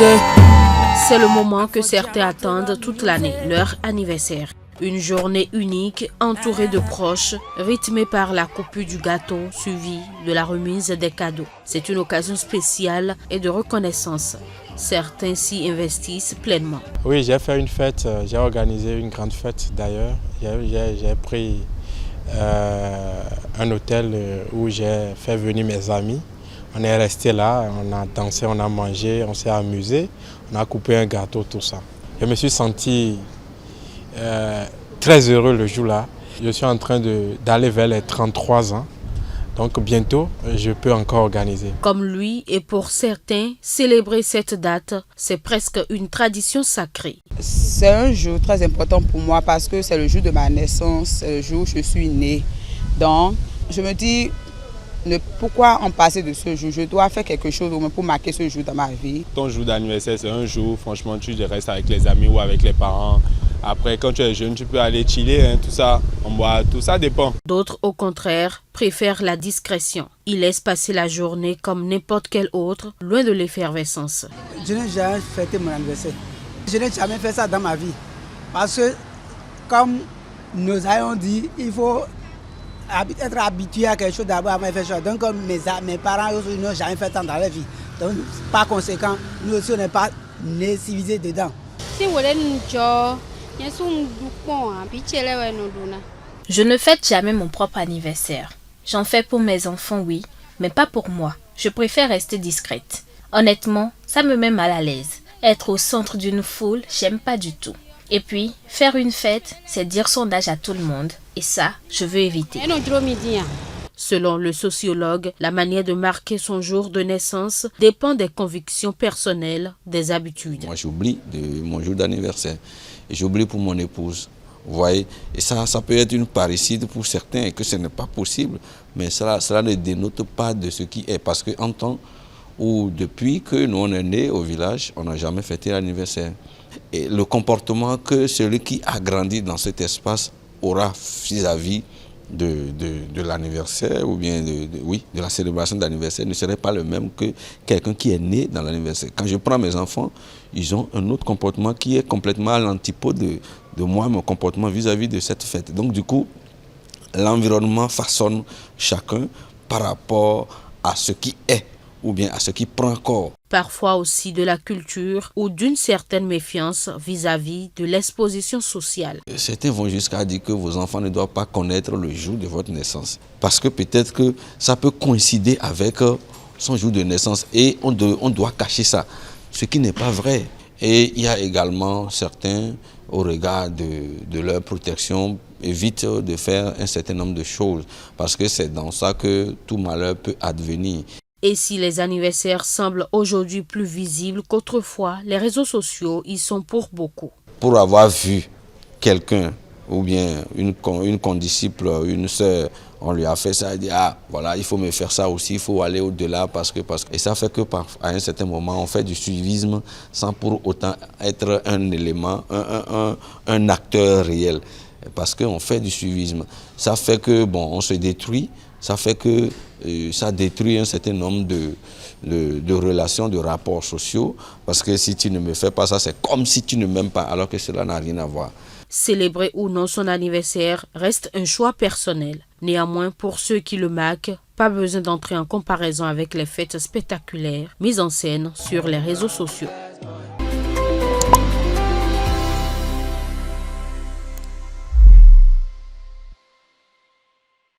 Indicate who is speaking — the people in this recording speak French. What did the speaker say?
Speaker 1: C'est le moment que certains attendent toute l'année, leur anniversaire. Une journée unique, entourée de proches, rythmée par la coupure du gâteau, suivie de la remise des cadeaux. C'est une occasion spéciale et de reconnaissance. Certains s'y investissent pleinement.
Speaker 2: Oui, j'ai fait une fête, j'ai organisé une grande fête d'ailleurs. J'ai pris un hôtel où j'ai fait venir mes amis. On est resté là, on a dansé, on a mangé, on s'est amusé, on a coupé un gâteau, tout ça. Je me suis senti très heureux le jour-là. Je suis en train d'aller vers les 33 ans. Donc bientôt, je peux encore organiser.
Speaker 1: Comme lui et pour certains, célébrer cette date, c'est presque une tradition sacrée.
Speaker 3: C'est un jour très important pour moi parce que c'est le jour de ma naissance, c'est le jour où je suis née. Donc, je me dis, pourquoi en passer de ce jour? Je dois faire quelque chose au moins pour marquer ce jour dans ma vie.
Speaker 2: Ton jour d'anniversaire, c'est un jour, franchement, tu restes avec les amis ou avec les parents. Après, quand tu es jeune, tu peux aller chiller, tout ça, on boit, tout ça dépend.
Speaker 1: D'autres, au contraire, préfèrent la discrétion. Ils laissent passer la journée comme n'importe quel autre, loin de l'effervescence.
Speaker 4: Je n'ai jamais fêté mon anniversaire. Je n'ai jamais fait ça dans ma vie. Parce que, comme nous avons dit, il faut être habitué à quelque chose d'abord avant de faire ça. Donc, mes parents aussi n'ont jamais fait ça dans leur vie. Donc, par conséquent, nous aussi, on n'est pas nés civilisés dedans.
Speaker 5: Je ne fête jamais mon propre anniversaire. J'en fais pour mes enfants, oui, mais pas pour moi. Je préfère rester discrète. Honnêtement, ça me met mal à l'aise. Être au centre d'une foule, j'aime pas du tout. Et puis, faire une fête, c'est dire son âge à tout le monde. Et ça, je veux éviter.
Speaker 1: Selon le sociologue, la manière de marquer son jour de naissance dépend des convictions personnelles, des habitudes.
Speaker 6: Moi, j'oublie de mon jour d'anniversaire et j'oublie pour mon épouse. Vous voyez, et ça peut être une parricide pour certains et que ce n'est pas possible. Mais cela ne dénote pas de ce qui est. Parce qu'en temps où, depuis que nous on est nés au village, on n'a jamais fêté l'anniversaire. Et le comportement que celui qui a grandi dans cet espace aura vis-à-vis de l'anniversaire ou bien de la célébration d'anniversaire ne serait pas le même que quelqu'un qui est né dans l'anniversaire. Quand je prends mes enfants, ils ont un autre comportement qui est complètement à l'antipode de moi, mon comportement vis-à-vis de cette fête. Donc du coup, l'environnement façonne chacun par rapport à ce qui est ou bien à ce qui prend corps.
Speaker 1: Parfois aussi de la culture ou d'une certaine méfiance vis-à-vis de l'exposition sociale.
Speaker 6: Certains vont jusqu'à dire que vos enfants ne doivent pas connaître le jour de votre naissance. Parce que peut-être que ça peut coïncider avec son jour de naissance et on doit cacher ça, ce qui n'est pas vrai. Et il y a également certains, au regard de leur protection, évitent de faire un certain nombre de choses parce que c'est dans ça que tout malheur peut advenir.
Speaker 1: Et si les anniversaires semblent aujourd'hui plus visibles qu'autrefois, les réseaux sociaux y sont pour beaucoup.
Speaker 6: Pour avoir vu quelqu'un ou bien une condisciple, une sœur, on lui a fait ça, elle dit ah voilà il faut me faire ça aussi, il faut aller au-delà parce que et ça fait que à un certain moment on fait du suivisme sans pour autant être un élément, un acteur réel. Parce qu'on fait du suivisme. Ça fait que bon on se détruit, ça fait que ça détruit un certain nombre de relations, de rapports sociaux. Parce que si tu ne me fais pas ça, c'est comme si tu ne m'aimes pas, alors que cela n'a rien à voir.
Speaker 1: Célébrer ou non son anniversaire reste un choix personnel. Néanmoins, pour ceux qui le marquent, pas besoin d'entrer en comparaison avec les fêtes spectaculaires mises en scène sur les réseaux sociaux.